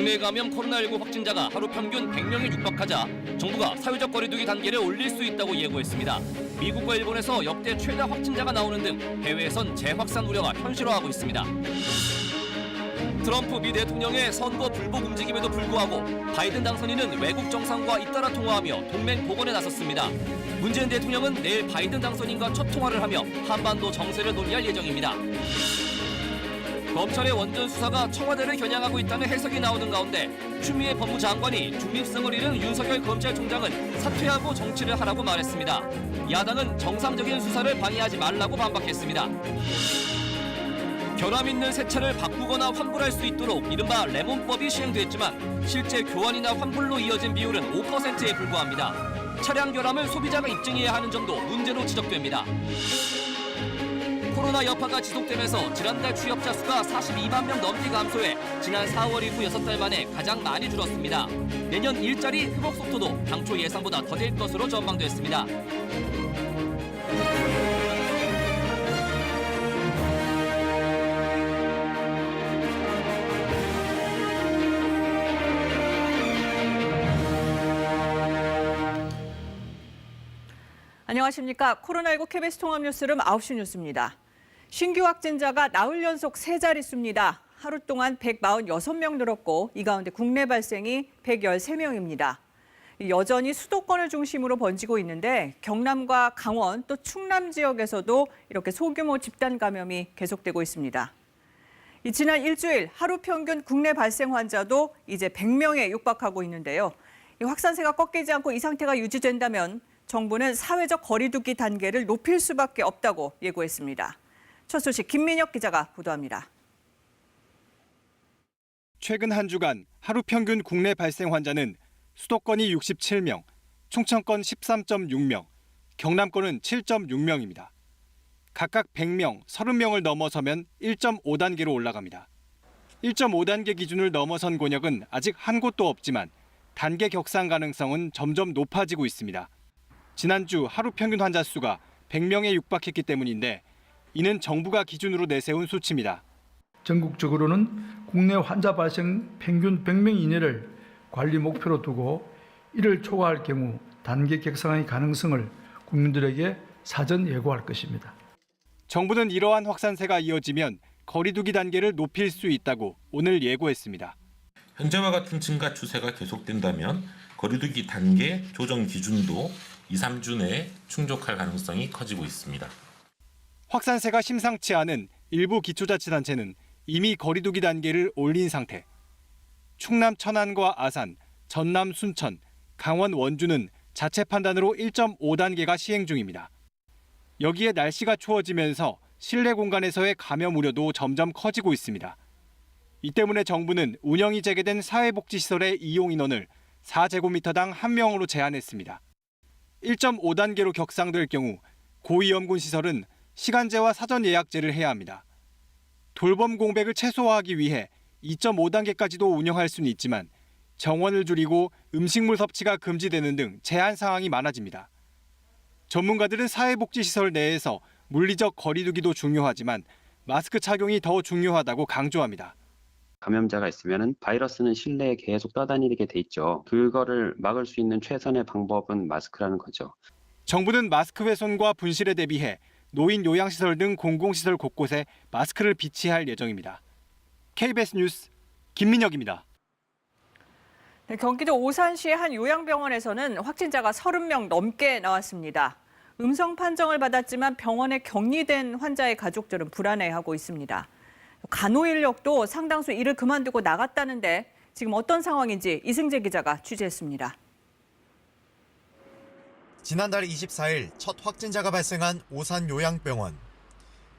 국내 감염 코로나19 확진자가 하루 평균 100명에 육박하자 정부가 사회적 거리두기 단계를 올릴 수 있다고 예고했습니다. 미국과 일본에서 역대 최다 확진자가 나오는 등 해외에선 재확산 우려가 현실화하고 있습니다. 트럼프 미 대통령의 선거 불복 움직임에도 불구하고 바이든 당선인은 외국 정상과 잇따라 통화하며 동맹 복원에 나섰습니다. 문재인 대통령은 내일 바이든 당선인과 첫 통화를 하며 한반도 정세를 논의할 예정입니다. 검찰의 원전 수사가 청와대를 겨냥하고 있다는 해석이 나오는 가운데 추미애 법무장관이 중립성을 잃은 윤석열 검찰총장은 사퇴하고 정치를 하라고 말했습니다. 야당은 정상적인 수사를 방해하지 말라고 반박했습니다. 결함 있는 새 차를 바꾸거나 환불할 수 있도록 이른바 레몬법이 시행됐지만 실제 교환이나 환불로 이어진 비율은 5%에 불과합니다. 차량 결함을 소비자가 입증해야 하는 점도 문제로 지적됩니다. 코로나 여파가 지속되면서 지난달 취업자 수가 42만 명 넘게 감소해 지난 4월 이후 6달 만에 가장 많이 줄었습니다. 내년 일자리 회복 속도도 당초 예상보다 더딜 것으로 전망됐습니다. 안녕하십니까. 코로나19 KBS 통합뉴스룸 9시 뉴스입니다. 신규 확진자가 나흘 연속 세 자릿수입니다. 하루 동안 146명 늘었고 이 가운데 국내 발생이 113명입니다. 여전히 수도권을 중심으로 번지고 있는데 경남과 강원 또 충남 지역에서도 이렇게 소규모 집단 감염이 계속되고 있습니다. 지난 일주일 하루 평균 국내 발생 환자도 이제 100명에 육박하고 있는데요. 이 확산세가 꺾이지 않고 이 상태가 유지된다면 정부는 사회적 거리두기 단계를 높일 수밖에 없다고 예고했습니다. 첫 소식 김민혁 기자가 보도합니다. 최근 한 주간 하루 평균 국내 발생 환자는 수도권이 67명, 충청권 13.6명, 경남권은 7.6명입니다. 각각 100명, 30명을 넘어서면 1.5단계로 올라갑니다. 1.5단계 기준을 넘어선 권역은 아직 한 곳도 없지만 단계 격상 가능성은 점점 높아지고 있습니다. 지난주 하루 평균 환자 수가 100명에 육박했기 때문인데 이는 정부가 기준으로 내세운 수치입니다. 전국적으로는 국내 환자 발생 평균 100명 이내를 관리 목표로 두고 이를 초과할 경우 단계 격상의 가능성을 국민들에게 사전 예고할 것입니다. 정부는 이러한 확산세가 이어지면 거리두기 단계를 높일 수 있다고 오늘 예고했습니다. 현재와 같은 증가 추세가 계속된다면 거리두기 단계 조정 기준도 2, 3주 내에 충족할 가능성이 커지고 있습니다. 확산세가 심상치 않은 일부 기초자치단체는 이미 거리두기 단계를 올린 상태. 충남 천안과 아산, 전남 순천, 강원 원주는 자체 판단으로 1.5단계가 시행 중입니다. 여기에 날씨가 추워지면서 실내 공간에서의 감염 우려도 점점 커지고 있습니다. 이 때문에 정부는 운영이 재개된 사회복지시설의 이용 인원을 4제곱미터당 1명으로 제한했습니다. 1.5단계로 격상될 경우 고위험군 시설은 시간제와 사전 예약제를 해야 합니다. 돌봄 공백을 최소화하기 위해 2.5단계까지도 운영할 수는 있지만 정원을 줄이고 음식물 섭취가 금지되는 등 제한 사항이 많아집니다. 전문가들은 사회복지시설 내에서 물리적 거리두기도 중요하지만 마스크 착용이 더 중요하다고 강조합니다. 감염자가 있으면 바이러스는 실내에 계속 떠다니게 돼 있죠. 그거를 막을 수 있는 최선의 방법은 마스크라는 거죠. 정부는 마스크 훼손과 분실에 대비해 노인 요양시설 등 공공시설 곳곳에 마스크를 비치할 예정입니다. KBS 뉴스 김민혁입니다. 네, 경기도 오산시의 한 요양병원에서는 확진자가 30명 넘게 나왔습니다. 음성 판정을 받았지만 병원에 격리된 환자의 가족들은 불안해하고 있습니다. 간호 인력도 상당수 일을 그만두고 나갔다는데 지금 어떤 상황인지 이승재 기자가 취재했습니다. 지난달 24일 첫 확진자가 발생한 오산 요양병원.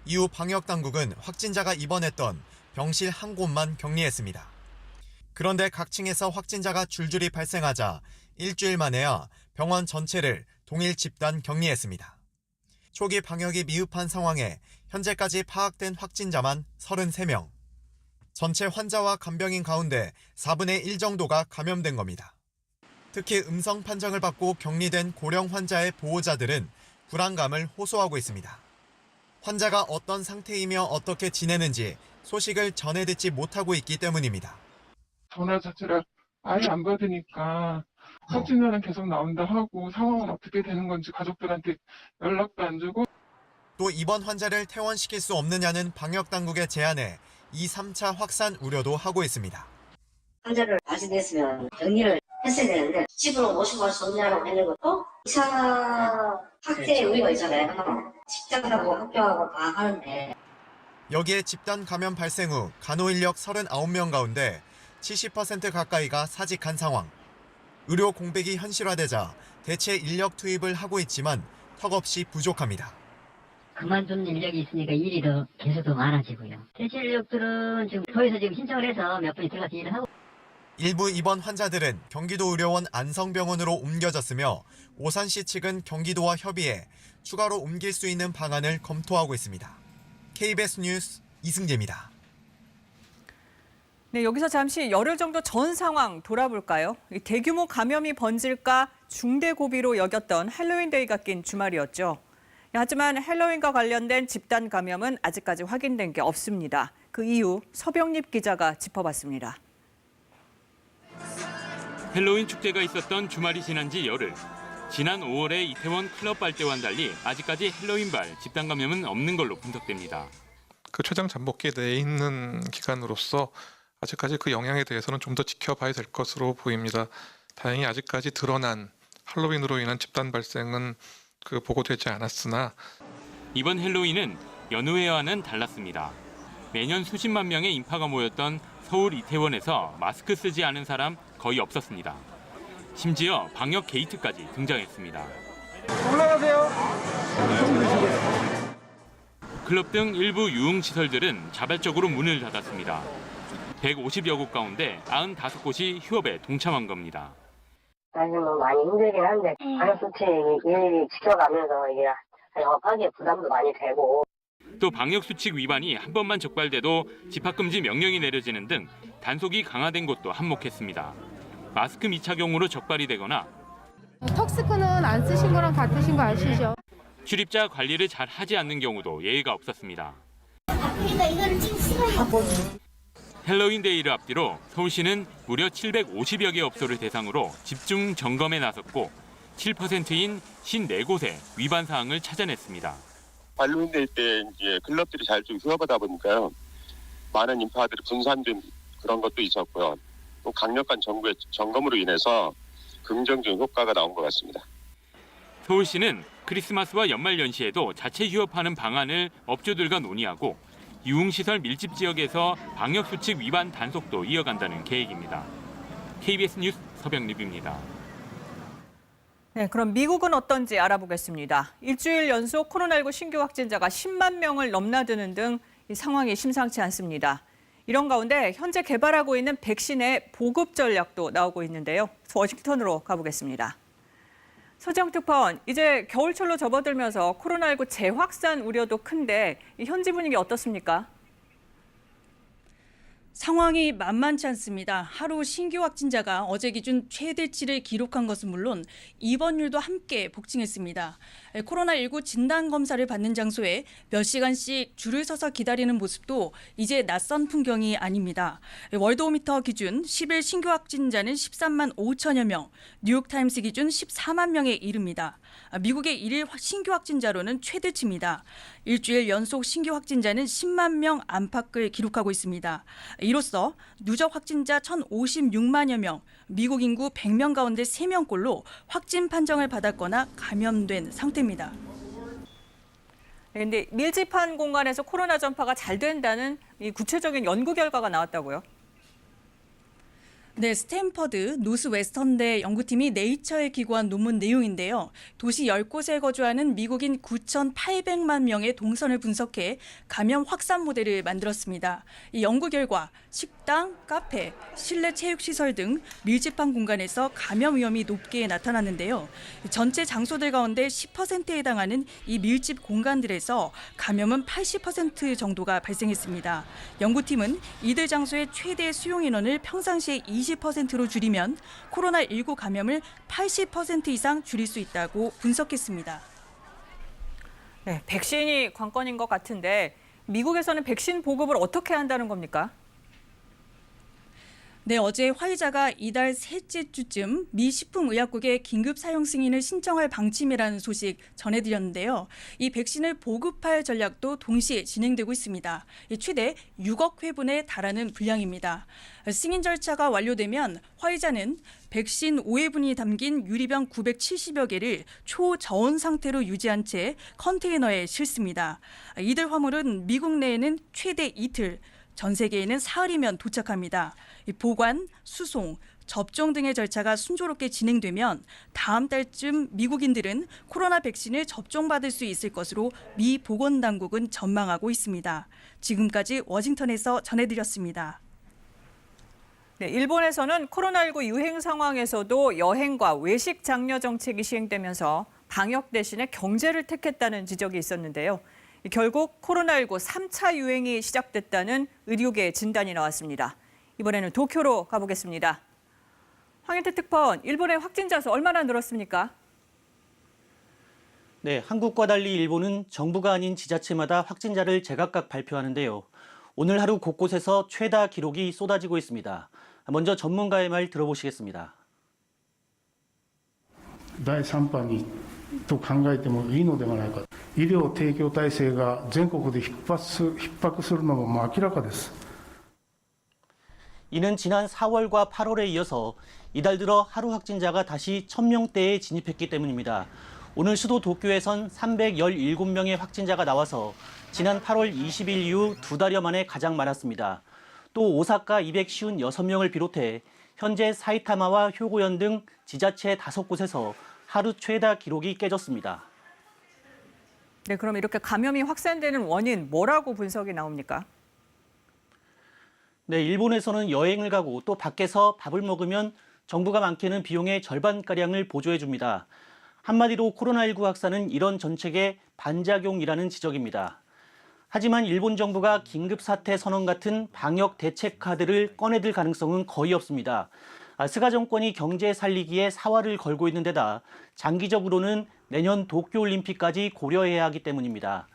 이후 방역당국은 확진자가 입원했던 병실 한 곳만 격리했습니다. 그런데 각 층에서 확진자가 줄줄이 발생하자 일주일 만에야 병원 전체를 동일 집단 격리했습니다. 초기 방역이 미흡한 상황에 현재까지 파악된 확진자만 33명. 전체 환자와 간병인 가운데 4분의 1 정도가 감염된 겁니다. 특히 음성 판정을 받고 격리된 고령 환자의 보호자들은 불안감을 호소하고 있습니다. 환자가 어떤 상태이며 어떻게 지내는지 소식을 전해 듣지 못하고 있기 때문입니다. 전화 자체를 아예 안 받으니까 확진자는 계속 나온다 하고 상황은 어떻게 되는 건지 가족들한테 연락도 안 주고. 또 이번 환자를 퇴원시킬 수 없느냐는 방역당국의 제안에 2, 3차 확산 우려도 하고 있습니다. 환자를 발생했으면 격리를 했어야 되는데 집으로 모시고 갈 수 없냐고 하는 것도 2차 확대 우려가 있잖아요. 직장하고 학교하고 다 하는데. 여기에 집단 감염 발생 후 간호인력 39명 가운데 70% 가까이가 사직한 상황. 의료 공백이 현실화되자 대체 인력 투입을 하고 있지만 턱없이 부족합니다. 그만둔 인력이 있으니까 일이 더 계속 더 많아지고요. 대체 인력들은 지금 거기서 지금 신청을 해서 몇 분이 들어가서 일을 하고. 일부 입원 환자들은 경기도 의료원 안성병원으로 옮겨졌으며 오산시 측은 경기도와 협의해 추가로 옮길 수 있는 방안을 검토하고 있습니다. KBS 뉴스 이승재입니다. 네, 여기서 잠시 열흘 정도 전 상황 돌아볼까요? 대규모 감염이 번질까 중대고비로 여겼던 할로윈데이가 낀 주말이었죠. 하지만 할로윈과 관련된 집단 감염은 아직까지 확인된 게 없습니다. 그 이유 서병립 기자가 짚어봤습니다. 헬로윈 축제가 있었던 주말이 지난 지 열흘. 지난 5월에 이태원 클럽 발대와는 달리 아직까지 헬로윈발 집단 감염은 없는 걸로 분석됩니다. 그 최장 잠복기에 내에 있는 기간으로서 아직까지 그 영향에 대해서는 좀 더 지켜봐야 될 것으로 보입니다. 다행히 아직까지 드러난 할로윈으로 인한 집단 발생은 보고되지 않았으나 이번 헬로윈은 연후회와는 달랐습니다. 매년 수십만 명의 인파가 모였던 서울 이태원에서 마스크 쓰지 않은 사람 거의 없었습니다. 심지어 방역 게이트까지 등장했습니다. 올라가세요. 클럽 등 일부 유흥시설들은 자발적으로 문을 닫았습니다. 150여 곳 가운데 95곳이 휴업에 동참한 겁니다. 사실 많이 힘들긴 한데 방역수칙 일일이 지켜가면서 이게 영업하기에 부담도 많이 되고. 또 방역수칙 위반이 한 번만 적발돼도 집합금지 명령이 내려지는 등 단속이 강화된 곳도 한몫했습니다. 마스크 미착용으로 적발이 되거나 턱스크는 안 쓰신 거랑 같으신 거 아시죠? 출입자 관리를 잘 하지 않는 경우도 예외가 없었습니다. 그러니까 이거를 지금 헬로윈 데이를 앞뒤로 서울시는 무려 750여 개 업소를 대상으로 집중 점검에 나섰고 7%인 54곳의 위반 사항을 찾아냈습니다. 할로윈 데이 때 이제 클럽들이 잘 좀 휴업하다 보니까요. 많은 인파들이 분산된 그런 것도 있었고요. 또 강력한 정부의 점검으로 인해서 긍정적인 효과가 나온 것 같습니다. 서울시는 크리스마스와 연말 연시에도 자체 휴업하는 방안을 업주들과 논의하고 유흥시설 밀집 지역에서 방역수칙 위반 단속도 이어간다는 계획입니다. KBS 뉴스 서병립입니다. 네, 그럼 미국은 어떤지 알아보겠습니다. 일주일 연속 코로나19 신규 확진자가 10만 명을 넘나드는 등 이 상황이 심상치 않습니다. 이런 가운데 현재 개발하고 있는 백신의 보급 전략도 나오고 있는데요. 워싱턴으로 가보겠습니다. 서지영 특파원, 이제 겨울철로 접어들면서 코로나19 재확산 우려도 큰데 현지 분위기 어떻습니까? 상황이 만만치 않습니다. 하루 신규 확진자가 어제 기준 최대치를 기록한 것은 물론 입원율도 함께 복증했습니다. 코로나19 진단검사를 받는 장소에 몇 시간씩 줄을 서서 기다리는 모습도 이제 낯선 풍경이 아닙니다. 월드오미터 기준 10일 신규 확진자는 13만 5천여 명, 뉴욕타임스 기준 14만 명에 이릅니다. 미국의 1일 신규 확진자로는 최대치입니다. 일주일 연속 신규 확진자는 10만 명 안팎을 기록하고 있습니다. 이로써 누적 확진자 1,056만여 명, 미국 인구 100명 가운데 3명꼴로 확진 판정을 받았거나 감염된 상태입니다. 그런데 밀집한 공간에서 코로나 전파가 잘 된다는 이 구체적인 연구 결과가 나왔다고요? 네, 스탠퍼드 노스웨스턴대 연구팀이 네이처에 기고한 논문 내용인데요. 도시 10곳에 거주하는 미국인 9,800만 명의 동선을 분석해 감염 확산 모델을 만들었습니다. 이 연구 결과 식당, 카페, 실내 체육시설 등 밀집한 공간에서 감염 위험이 높게 나타났는데요. 전체 장소들 가운데 10%에 해당하는 이 밀집 공간들에서 감염은 80% 정도가 발생했습니다. 연구팀은 이들 장소의 최대 수용 인원을 평상시에 20%로 줄이면 코로나19 감염을 80% 이상 줄일 수 있다고 분석했습니다. 네, 백신이 관건인 것 같은데 미국에서는 백신 보급을 어떻게 한다는 겁니까? 네, 어제 화이자가 이달 셋째 주쯤 미 식품의약국에 긴급 사용 승인을 신청할 방침이라는 소식 전해드렸는데요. 이 백신을 보급할 전략도 동시에 진행되고 있습니다. 최대 6억 회분에 달하는 분량입니다. 승인 절차가 완료되면 화이자는 백신 5회분이 담긴 유리병 970여 개를 초저온 상태로 유지한 채 컨테이너에 싣습니다. 이들 화물은 미국 내에는 최대 이틀, 전 세계에는 사흘이면 도착합니다. 보관, 수송, 접종 등의 절차가 순조롭게 진행되면 다음 달쯤 미국인들은 코로나 백신을 접종받을 수 있을 것으로 미 보건당국은 전망하고 있습니다. 지금까지 워싱턴에서 전해드렸습니다. 네, 일본에서는 코로나19 유행 상황에서도 여행과 외식 장려 정책이 시행되면서 방역 대신에 경제를 택했다는 지적이 있었는데요. 결국 코로나19 3차 유행이 시작됐다는 의료계 진단이 나왔습니다. 이번에는 도쿄로 가보겠습니다. 황현태 특파원, 일본의 확진자 수 얼마나 늘었습니까? 네, 한국과 달리 일본은 정부가 아닌 지자체마다 확진자를 제각각 발표하는데요. 오늘 하루 곳곳에서 최다 기록이 쏟아지고 있습니다. 먼저 전문가의 말 들어보시겠습니다. 第3波にと考えてもいいのではないか。医療提供体制が全国で逼迫するのも明らかです。 이는 지난 4월과 8월에 이어서 이달 들어 하루 확진자가 다시 1000명대에 진입했기 때문입니다. 오늘 수도 도쿄에선 317명의 확진자가 나와서 지난 8월 20일 이후 2달여 만에 가장 많았습니다. 또 오사카 256명을 비롯해 현재 사이타마와 효고현 등 지자체 5곳에서 하루 최다 기록이 깨졌습니다. 네, 그럼 이렇게 감염이 확산되는 원인 뭐라고 분석이 나옵니까? 네, 일본에서는 여행을 가고 또 밖에서 밥을 먹으면 정부가 많게는 비용의 절반가량을 보조해 줍니다. 한마디로 코로나19 확산은 이런 정책의 반작용이라는 지적입니다. 하지만 일본 정부가 긴급사태 선언 같은 방역 대책 카드를 꺼내들 가능성은 거의 없습니다. 스가 정권이 경제 살리기에 사활을 걸고 있는 데다 장기적으로는 내년 도쿄올림픽까지 고려해야 하기 때문입니다.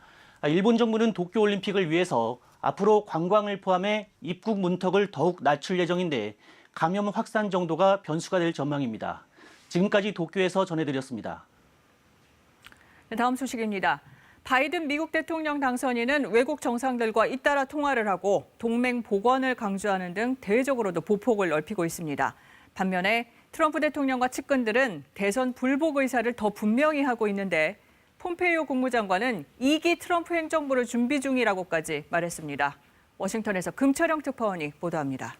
일본 정부는 도쿄올림픽을 위해서 앞으로 관광을 포함해 입국 문턱을 더욱 낮출 예정인데 감염 확산 정도가 변수가 될 전망입니다. 지금까지 도쿄에서 전해드렸습니다. 네, 다음 소식입니다. 바이든 미국 대통령 당선인은 외국 정상들과 잇따라 통화를 하고 동맹 복원을 강조하는 등 대외적으로도 보폭을 넓히고 있습니다. 반면에 트럼프 대통령과 측근들은 대선 불복 의사를 더 분명히 하고 있는데 폼페이오 국무장관은 2기 트럼프 행정부를 준비 중이라고까지 말했습니다. 워싱턴에서 금철영 특파원이 보도합니다.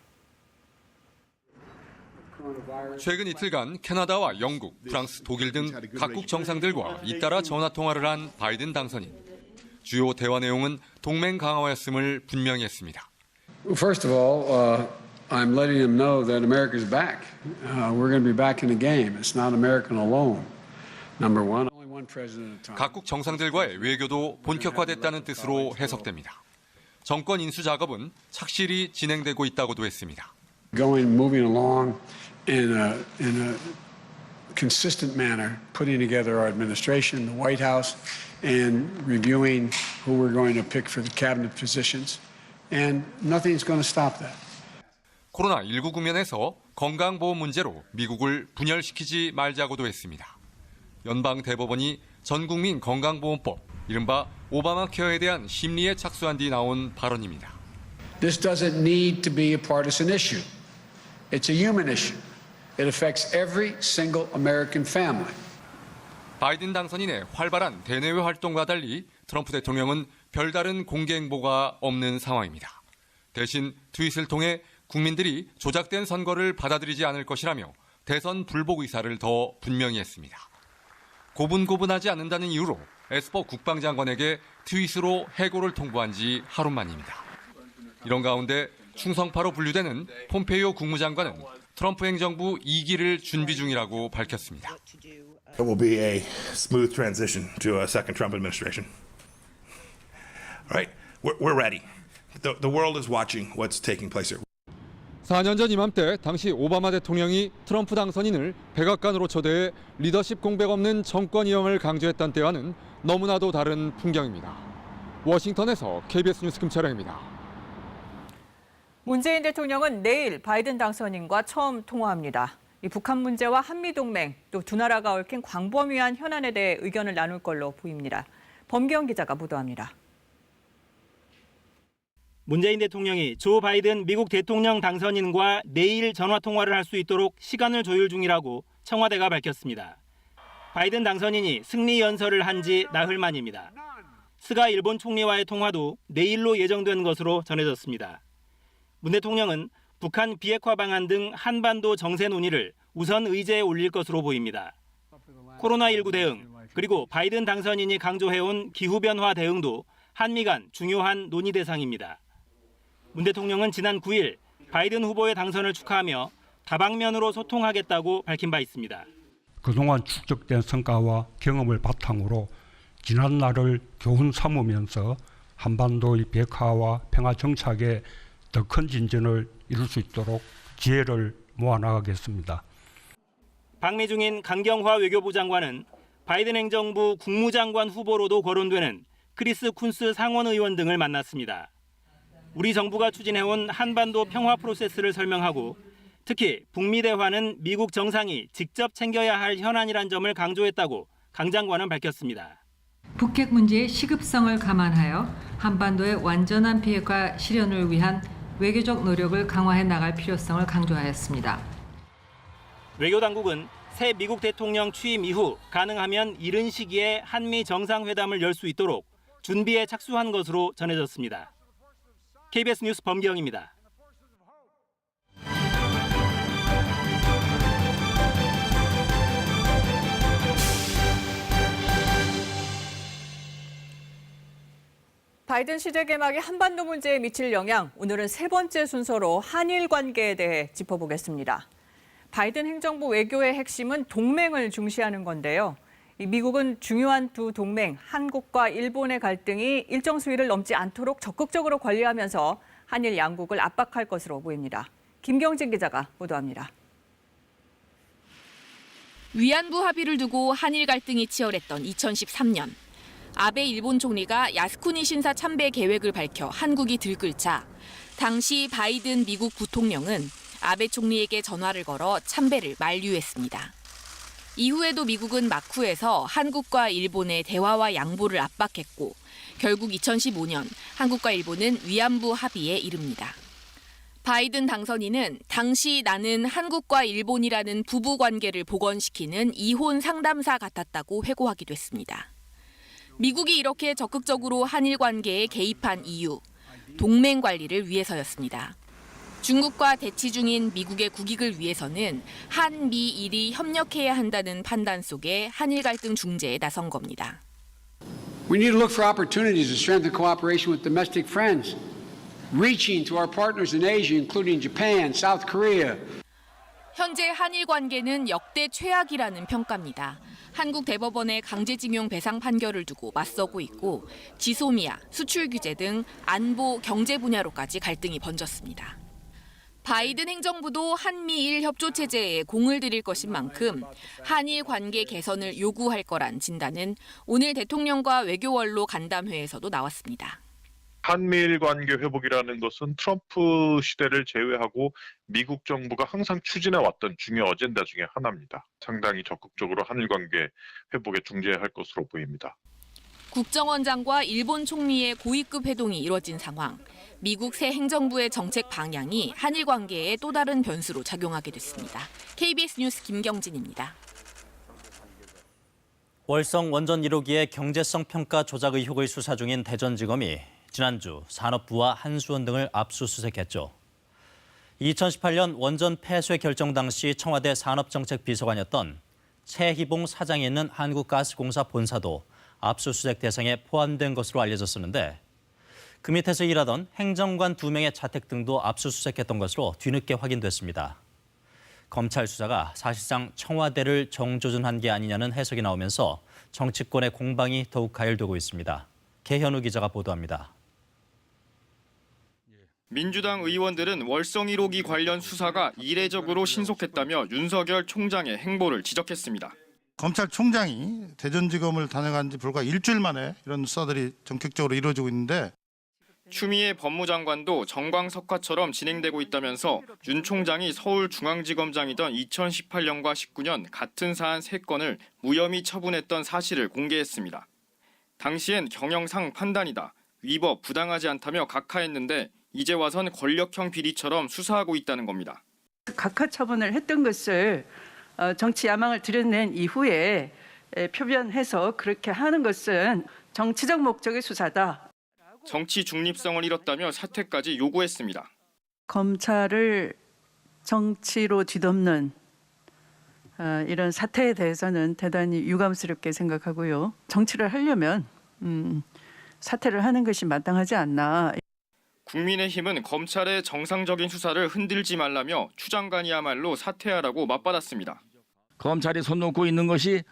최근 이틀간 캐나다와 영국, 프랑스, 독일 등 각국 정상들과 잇따라 전화 통화를 한 바이든 당선인. 주요 대화 내용은 동맹 강화였음을 분명히 했습니다. First of all, I'm letting them know that America's back. We're going to be back in the game. It's not American alone. Number one. 각국 정상들과의 외교도 본격화됐다는 뜻으로 해석됩니다. 정권 인수 작업은 착실히 진행되고 있다고도 했습니다. Moving along in a consistent manner, putting together our administration, the White House, and reviewing who we're going to pick for the cabinet positions, and nothing's going to stop that. 코로나19 국면에서 건강보험 문제로 미국을 분열시키지 말자고도 했습니다. 연방 대법원이 전국민 건강보험법, 이른바 오바마 케어에 대한 심리에 착수한 뒤 나온 발언입니다. This doesn't need to be a partisan issue. It's a human issue. It affects every single American family. 바이든 당선인의 활발한 대내외 활동과 달리 트럼프 대통령은 별다른 공개 행보가 없는 상황입니다. 대신 트윗을 통해 국민들이 조작된 선거를 받아들이지 않을 것이라며 대선 불복 의사를 더 분명히 했습니다. 고분고분하지 않는다는 이유로 에스퍼 국방장관에게 트윗으로 해고를 통보한 지 하루 만입니다. 이런 가운데 충성파로 분류되는 폼페이오 국무장관은 트럼프 행정부 2기를 준비 중이라고 밝혔습니다. It will be a smooth transition to a second Trump administration. All right, we're ready. The world is watching what's taking place here. 4년 전 이맘때 당시 오바마 대통령이 트럼프 당선인을 백악관으로 초대해 리더십 공백 없는 정권 이형을 강조했던 때와는 너무나도 다른 풍경입니다. 워싱턴에서 KBS 뉴스 김철영입니다. 문재인 대통령은 내일 바이든 당선인과 처음 통화합니다. 이 북한 문제와 한미동맹, 또 두 나라가 얽힌 광범위한 현안에 대해 의견을 나눌 걸로 보입니다. 범기영 기자가 보도합니다. 문재인 대통령이 조 바이든 미국 대통령 당선인과 내일 전화 통화를 할 수 있도록 시간을 조율 중이라고 청와대가 밝혔습니다. 바이든 당선인이 승리 연설을 한 지 나흘 만입니다. 스가 일본 총리와의 통화도 내일로 예정된 것으로 전해졌습니다. 문 대통령은 북한 비핵화 방안 등 한반도 정세 논의를 우선 의제에 올릴 것으로 보입니다. 코로나19 대응, 그리고 바이든 당선인이 강조해온 기후변화 대응도 한미 간 중요한 논의 대상입니다. 문 대통령은 지난 9일 바이든 후보의 당선을 축하하며 다방면으로 소통하겠다고 밝힌 바 있습니다. 그동안 축적된 성과와 경험을 바탕으로 지난날을 교훈 삼으면서 한반도의 비핵화와 평화 정착에 더 큰 진전을 이룰 수 있도록 지혜를 모아나가겠습니다. 방미 중인 강경화 외교부 장관은 바이든 행정부 국무장관 후보로도 거론되는 크리스 쿤스 상원 의원 등을 만났습니다. 우리 정부가 추진해온 한반도 평화 프로세스를 설명하고 특히 북미 대화는 미국 정상이 직접 챙겨야 할 현안이란 점을 강조했다고 강 장관은 밝혔습니다. 북핵 문제의 시급성을 감안하여 한반도의 완전한 비핵화 실현을 위한 외교적 노력을 강화해 나갈 필요성을 강조하였습니다. 외교당국은 새 미국 대통령 취임 이후 가능하면 이른 시기에 한미 정상회담을 열 수 있도록 준비에 착수한 것으로 전해졌습니다. KBS 뉴스 범기영입니다. 바이든 시대 개막이 한반도 문제에 미칠 영향, 오늘은 세 번째 순서로 한일 관계에 대해 짚어보겠습니다. 바이든 행정부 외교의 핵심은 동맹을 중시하는 건데요. 미국은 중요한 두 동맹, 한국과 일본의 갈등이 일정 수위를 넘지 않도록 적극적으로 관리하면서 한일 양국을 압박할 것으로 보입니다. 김경진 기자가 보도합니다. 위안부 합의를 두고 한일 갈등이 치열했던 2013년. 아베 일본 총리가 야스쿠니 신사 참배 계획을 밝혀 한국이 들끓자 당시 바이든 미국 부통령은 아베 총리에게 전화를 걸어 참배를 만류했습니다. 이후에도 미국은 마쿠에서 한국과 일본의 대화와 양보를 압박했고 결국 2015년 한국과 일본은 위안부 합의에 이릅니다. 바이든 당선인은 당시 나는 한국과 일본이라는 부부 관계를 복원시키는 이혼 상담사 같았다고 회고하기도 했습니다. 미국이 이렇게 적극적으로 한일 관계에 개입한 이유, 동맹 관리를 위해서였습니다. 중국과 대치 중인 미국의 국익을 위해서는 한미일이 협력해야 한다는 판단 속에 한일 갈등 중재에 나선 겁니다. We need to look for opportunities to strengthen cooperation with domestic friends, reaching to our partners in Asia, including Japan, South Korea. 현재 한일 관계는 역대 최악이라는 평가입니다. 한국 대법원의 강제징용 배상 판결을 두고 맞서고 있고 지소미아, 수출 규제 등 안보, 경제 분야로까지 갈등이 번졌습니다. 바이든 행정부도 한미일 협조 체제에 공을 들일 것인 만큼 한일 관계 개선을 요구할 거란 진단은 오늘 대통령과 외교원로 간담회에서도 나왔습니다. 한미일 관계 회복이라는 것은 트럼프 시대를 제외하고 미국 정부가 항상 추진해왔던 중요 어젠다 중에 하나입니다. 상당히 적극적으로 한일 관계 회복에 중재할 것으로 보입니다. 국정원장과 일본 총리의 고위급 회동이 이뤄진 상황. 미국 새 행정부의 정책 방향이 한일 관계에 또 다른 변수로 작용하게 됐습니다. KBS 뉴스 김경진입니다. 월성 원전 1호기의 경제성 평가 조작 의혹을 수사 중인 대전지검이 지난주 산업부와 한수원 등을 압수수색했죠. 2018년 원전 폐쇄 결정 당시 청와대 산업정책비서관이었던 최희봉 사장이 있는 한국가스공사 본사도 압수수색 대상에 포함된 것으로 알려졌었는데 그 밑에서 일하던 행정관 2명의 자택 등도 압수수색했던 것으로 뒤늦게 확인됐습니다. 검찰 수사가 사실상 청와대를 정조준한 게 아니냐는 해석이 나오면서 정치권의 공방이 더욱 가열되고 있습니다. 개현우 기자가 보도합니다. 민주당 의원들은 월성 1호기 관련 수사가 이례적으로 신속했다며 윤석열 총장의 행보를 지적했습니다. 검찰총장이 대전지검을 단행한 지 불과 일주일 만에 이런 수사들이 전격적으로 이루어지고 있는데 추미애 법무장관도 정광석화처럼 진행되고 있다면서 윤 총장이 서울중앙지검장이던 2018년과 19년 같은 사안 3건을 무혐의 처분했던 사실을 공개했습니다. 당시엔 경영상 판단이다, 위법, 부당하지 않다며 각하했는데 이제 와선 권력형 비리처럼 수사하고 있다는 겁니다. 각하 처분을 했던 것을 정치 야망을 드러낸 이후에 표변해서 그렇게 하는 것은 정치적 목적의 수사다. 정치 중립성을 잃었다며 사퇴까지 요구했습니다. 검찰을 정치로 뒤덮는 이런 사태에 대해서는 대단히 유감스럽게 생각하고요. 정치를 하려면 사퇴를 하는 것이 마땅하지 않나. 국민의힘은 검찰의 정상적인 수사를 흔들지 말라며 추 장관이야말로 사퇴하라고 맞받았습니다. 검찰이 손 놓고 있는 것이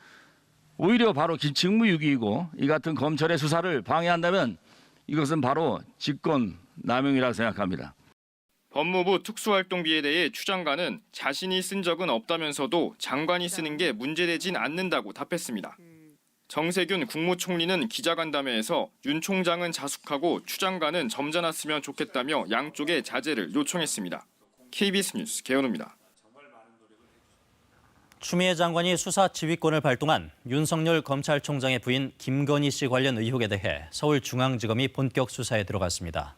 오히려 바로 직무유기이고 이 같은 검찰의 수사를 방해한다면 이것은 바로 직권남용이라고 생각합니다. 법무부 특수활동비에 대해 추 장관은 자신이 쓴 적은 없다면서도 장관이 쓰는 게 문제되진 않는다고 답했습니다. 정세균 국무총리는 기자간담회에서 윤 총장은 자숙하고 추 장관은 점잖았으면 좋겠다며 양쪽의 자제를 요청했습니다. KBS 뉴스 개헌우입니다. 추미애 장관이 수사 지휘권을 발동한 윤석열 검찰총장의 부인 김건희 씨 관련 의혹에 대해 서울중앙지검이 본격 수사에 들어갔습니다.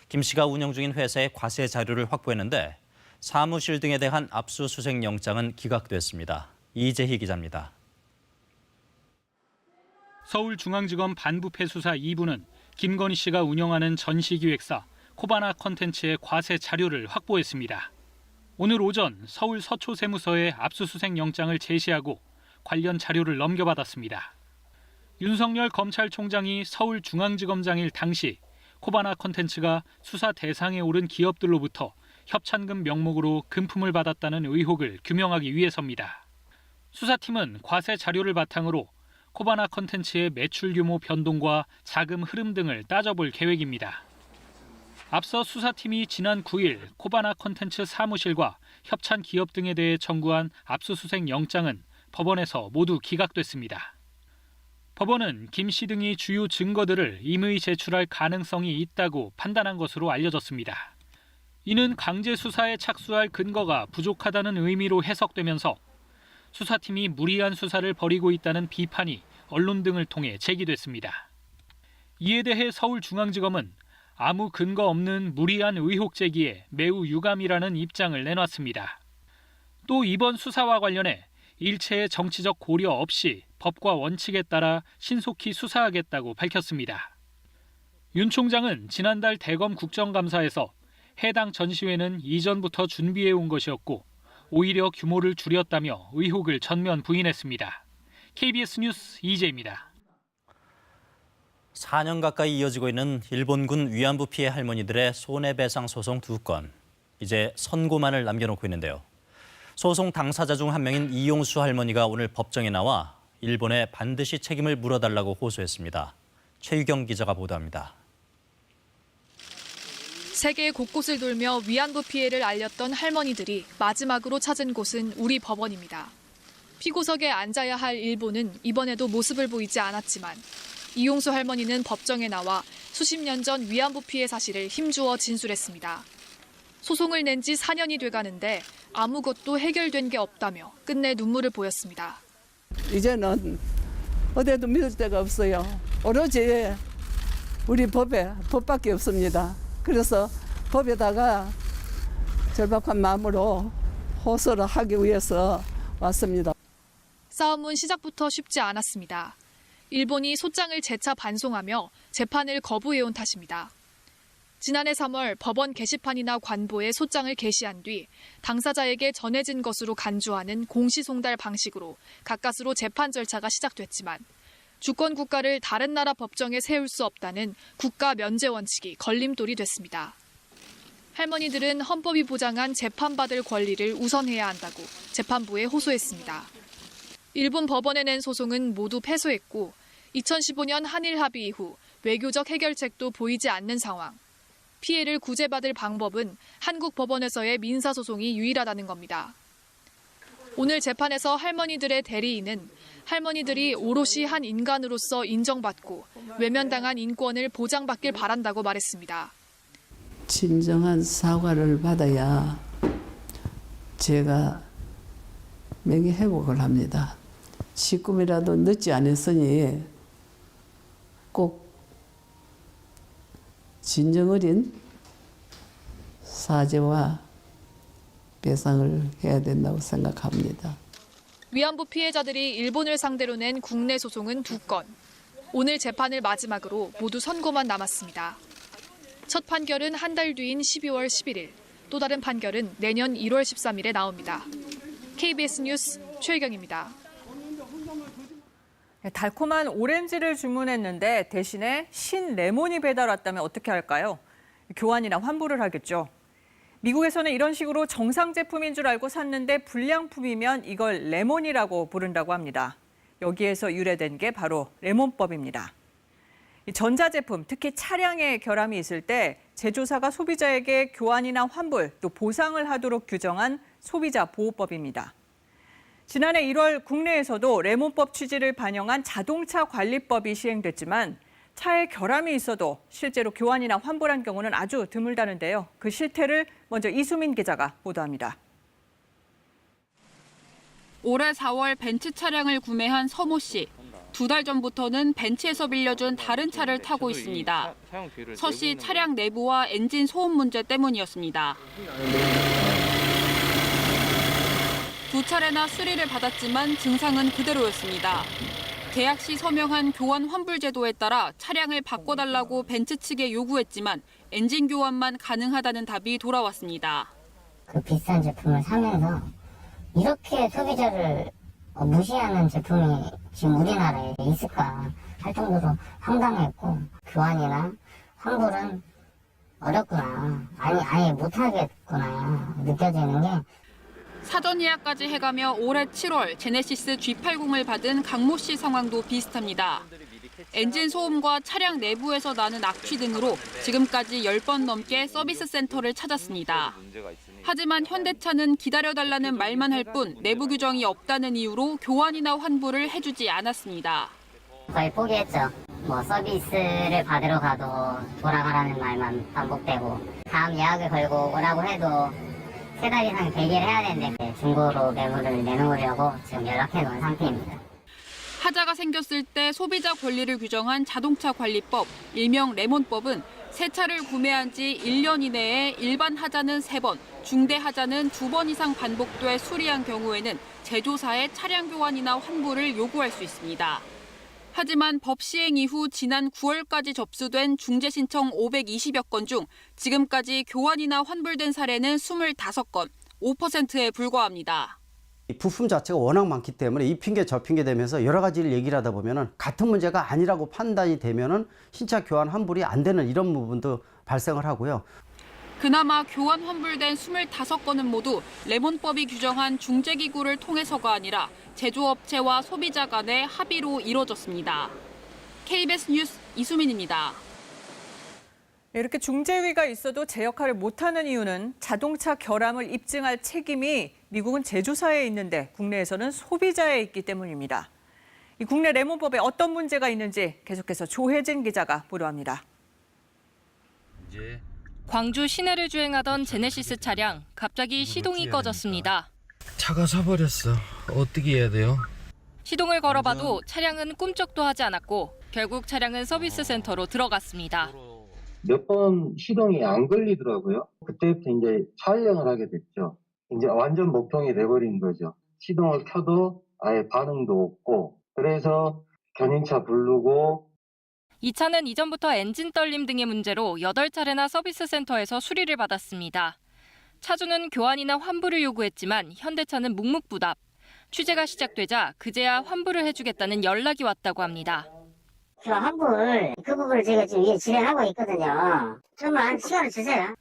김 씨가 운영 중인 회사의 과세 자료를 확보했는데 사무실 등에 대한 압수수색 영장은 기각됐습니다. 이재희 기자입니다. 서울중앙지검 반부패 수사 2부는 김건희 씨가 운영하는 전시기획사 코바나 컨텐츠의 과세 자료를 확보했습니다. 오늘 오전 서울 서초세무서에 압수수색 영장을 제시하고 관련 자료를 넘겨받았습니다. 윤석열 검찰총장이 서울중앙지검장일 당시 코바나 컨텐츠가 수사 대상에 오른 기업들로부터 협찬금 명목으로 금품을 받았다는 의혹을 규명하기 위해서입니다. 수사팀은 과세 자료를 바탕으로 코바나 컨텐츠의 매출 규모 변동과 자금 흐름 등을 따져볼 계획입니다. 앞서 수사팀이 지난 9일 코바나 컨텐츠 사무실과 협찬 기업 등에 대해 청구한 압수수색 영장은 법원에서 모두 기각됐습니다. 법원은 김 씨 등이 주요 증거들을 임의 제출할 가능성이 있다고 판단한 것으로 알려졌습니다. 이는 강제 수사에 착수할 근거가 부족하다는 의미로 해석되면서 수사팀이 무리한 수사를 벌이고 있다는 비판이 언론 등을 통해 제기됐습니다. 이에 대해 서울중앙지검은 아무 근거 없는 무리한 의혹 제기에 매우 유감이라는 입장을 내놨습니다. 또 이번 수사와 관련해 일체의 정치적 고려 없이 법과 원칙에 따라 신속히 수사하겠다고 밝혔습니다. 윤 총장은 지난달 대검 국정감사에서 해당 전시회는 이전부터 준비해온 것이었고 오히려 규모를 줄였다며 의혹을 전면 부인했습니다. KBS 뉴스 이재입니다. 4년 가까이 이어지고 있는 일본군 위안부 피해 할머니들의 손해배상 소송 2건. 이제 선고만을 남겨놓고 있는데요. 소송 당사자 중 한 명인 이용수 할머니가 오늘 법정에 나와 일본에 반드시 책임을 물어달라고 호소했습니다. 최유경 기자가 보도합니다. 세계 곳곳을 돌며 위안부 피해를 알렸던 할머니들이 마지막으로 찾은 곳은 우리 법원입니다. 피고석에 앉아야 할 일본은 이번에도 모습을 보이지 않았지만 이용수 할머니는 법정에 나와 수십 년 전 위안부 피해 사실을 힘주어 진술했습니다. 소송을 낸 지 4년이 돼가는데 아무것도 해결된 게 없다며 끝내 눈물을 보였습니다. 이제는 어디에도 믿을 데가 없어요. 오로지 우리 법밖에 없습니다. 그래서 법에다가 절박한 마음으로 호소를 하기 위해서 왔습니다. 싸움은 시작부터 쉽지 않았습니다. 일본이 소장을 재차 반송하며 재판을 거부해온 탓입니다. 지난해 3월 법원 게시판이나 관보에 소장을 게시한 뒤 당사자에게 전해진 것으로 간주하는 공시송달 방식으로 가까스로 재판 절차가 시작됐지만 주권 국가를 다른 나라 법정에 세울 수 없다는 국가 면제 원칙이 걸림돌이 됐습니다. 할머니들은 헌법이 보장한 재판받을 권리를 우선해야 한다고 재판부에 호소했습니다. 일본 법원에 낸 소송은 모두 패소했고 2015년 한일 합의 이후 외교적 해결책도 보이지 않는 상황. 피해를 구제받을 방법은 한국 법원에서의 민사소송이 유일하다는 겁니다. 오늘 재판에서 할머니들의 대리인은 할머니들이 오롯이 한 인간으로서 인정받고 외면당한 인권을 보장받길 바란다고 말했습니다. 진정한 사과를 받아야 제가 명예 회복을 합니다. 지금이라도 늦지 않았으니 꼭 진정 어린 사죄와 배상을 해야 된다고 생각합니다. 위안부 피해자들이 일본을 상대로 낸 국내 소송은 2건. 오늘 재판을 마지막으로 모두 선고만 남았습니다. 첫 판결은 한 달 뒤인 12월 11일, 또 다른 판결은 내년 1월 13일에 나옵니다. KBS 뉴스 최혜경입니다. 달콤한 오렌지를 주문했는데 대신에 신 레몬이 배달 왔다면 어떻게 할까요? 교환이나 환불을 하겠죠. 미국에서는 이런 식으로 정상 제품인 줄 알고 샀는데 불량품이면 이걸 레몬이라고 부른다고 합니다. 여기에서 유래된 게 바로 레몬법입니다. 전자제품, 특히 차량에 결함이 있을 때 제조사가 소비자에게 교환이나 환불, 또 보상을 하도록 규정한 소비자 보호법입니다. 지난해 1월 국내에서도 레몬법 취지를 반영한 자동차 관리법이 시행됐지만 차에 결함이 있어도 실제로 교환이나 환불한 경우는 아주 드물다는데요. 그 실태를 먼저 이수민 기자가 보도합니다. 올해 4월 벤츠 차량을 구매한 서모 씨. 2달 전부터는 벤츠에서 빌려준 다른 차를 타고 있습니다. 서 씨 차량 내부와 엔진 소음 문제 때문이었습니다. 2차례나 수리를 받았지만 증상은 그대로였습니다. 계약 시 서명한 교환 환불 제도에 따라 차량을 바꿔달라고 벤츠 측에 요구했지만 엔진 교환만 가능하다는 답이 돌아왔습니다. 그 비싼 제품을 사면서 이렇게 소비자를 무시하는 제품이 지금 우리나라에 있을까 할 정도로 황당했고, 교환이나 환불은 어렵구나, 아예 못하겠구나 느껴지는 게. 사전 예약까지 해가며 올해 7월 제네시스 G80을 받은 강모 씨 상황도 비슷합니다. 엔진 소음과 차량 내부에서 나는 악취 등으로 지금까지 10번 넘게 서비스 센터를 찾았습니다. 하지만 현대차는 기다려달라는 말만 할 뿐 내부 규정이 없다는 이유로 교환이나 환불을 해주지 않았습니다. 거의 포기했죠. 서비스를 받으러 가도 돌아가라는 말만 반복되고, 다음 예약을 걸고 오라고 해도 3달 이상 대기를 해야 되는데 중고로 매물을 내놓으려고 지금 연락해 놓은 상태입니다. 하자가 생겼을 때 소비자 권리를 규정한 자동차 관리법, 일명 레몬법은 새 차를 구매한 지 1년 이내에 일반 하자는 3번, 중대 하자는 2번 이상 반복돼 수리한 경우에는 제조사에 차량 교환이나 환불을 요구할 수 있습니다. 하지만 법 시행 이후 지난 9월까지 접수된 중재 신청 520여 건 중 지금까지 교환이나 환불된 사례는 25건, 5%에 불과합니다. 부품 자체가 워낙 많기 때문에 이 핑계 저 핑계 되면서 여러 가지를 얘기를 하다 보면은 같은 문제가 아니라고 판단이 되면은 신차 교환 환불이 안 되는 이런 부분도 발생을 하고요. 그나마 교환 환불된 25건은 모두 레몬법이 규정한 중재기구를 통해서가 아니라 제조업체와 소비자 간의 합의로 이뤄졌습니다. KBS 뉴스 이수민입니다. 이렇게 중재위가 있어도 제 역할을 못하는 이유는 자동차 결함을 입증할 책임이 미국은 제조사에 있는데 국내에서는 소비자에 있기 때문입니다. 이 국내 레몬법에 어떤 문제가 있는지 계속해서 조혜진 기자가 보도합니다. 광주 시내를 주행하던 제네시스 차량, 갑자기 시동이 꺼졌습니다. 차가 서버렸어. 어떻게 해야 돼요? 시동을 걸어봐도 차량은 꿈쩍도 하지 않았고 결국 차량은 서비스 센터로 들어갔습니다. 몇 번 시동이 안 걸리더라고요. 그때부터 이제 촬영을 하게 됐죠. 이제 완전 목통이 돼버린 거죠. 시동을 켜도 아예 반응도 없고, 그래서 견인차 부르고. 이 차는 이전부터 엔진 떨림 등의 문제로 8차례나 서비스 센터에서 수리를 받았습니다. 차주는 교환이나 환불을 요구했지만 현대차는 묵묵부답. 취재가 시작되자 그제야 환불을 해주겠다는 연락이 왔다고 합니다. 환불, 그 부분을 제가 지금 진행하고 있거든요. 좀만 시간을 주세요.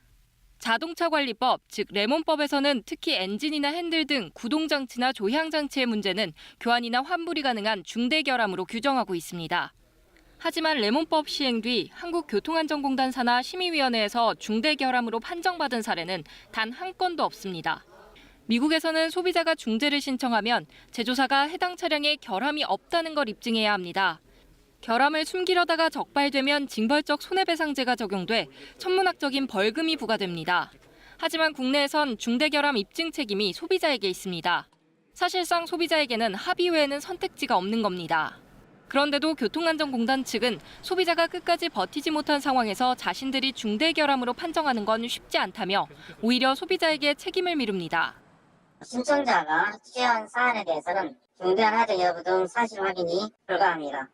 자동차 관리법, 즉 레몬법에서는 특히 엔진이나 핸들 등 구동장치나 조향장치의 문제는 교환이나 환불이 가능한 중대 결함으로 규정하고 있습니다. 하지만 레몬법 시행 뒤 한국교통안전공단 산하 심의위원회에서 중대 결함으로 판정받은 사례는 단 한 건도 없습니다. 미국에서는 소비자가 중재를 신청하면 제조사가 해당 차량에 결함이 없다는 걸 입증해야 합니다. 결함을 숨기려다가 적발되면 징벌적 손해배상제가 적용돼 천문학적인 벌금이 부과됩니다. 하지만 국내에선 중대결함 입증 책임이 소비자에게 있습니다. 사실상 소비자에게는 합의 외에는 선택지가 없는 겁니다. 그런데도 교통안전공단 측은 소비자가 끝까지 버티지 못한 상황에서 자신들이 중대결함으로 판정하는 건 쉽지 않다며 오히려 소비자에게 책임을 미룹니다. 신청자가 취한 사안에 대해서는 중대한 하자 여부 등 사실 확인이 불가합니다.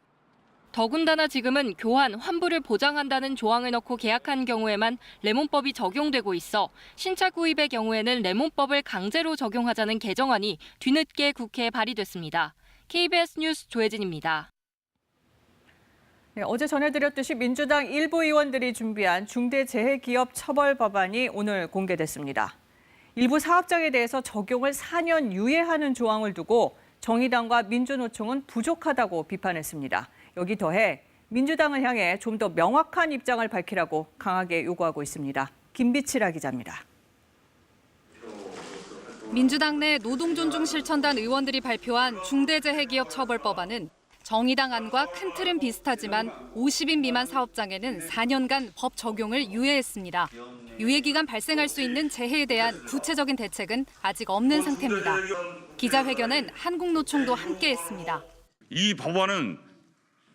더군다나 지금은 교환, 환불을 보장한다는 조항을 넣고 계약한 경우에만 레몬법이 적용되고 있어 신차 구입의 경우에는 레몬법을 강제로 적용하자는 개정안이 뒤늦게 국회에 발의됐습니다. KBS 뉴스 조혜진입니다. 네, 어제 전해드렸듯이 민주당 일부 의원들이 준비한 중대재해기업 처벌 법안이 오늘 공개됐습니다. 일부 사업장에 대해서 적용을 4년 유예하는 조항을 두고 정의당과 민주노총은 부족하다고 비판했습니다. 여기 더해 민주당을 향해 좀 더 명확한 입장을 밝히라고 강하게 요구하고 있습니다. 김비치라 기자입니다. 민주당 내 노동존중실천단 의원들이 발표한 중대재해기업 처벌법안은 정의당 안과 큰 틀은 비슷하지만 50인 미만 사업장에는 4년간 법 적용을 유예했습니다. 유예기간 발생할 수 있는 재해에 대한 구체적인 대책은 아직 없는 상태입니다. 기자회견엔 한국노총도 함께했습니다. 이 법안은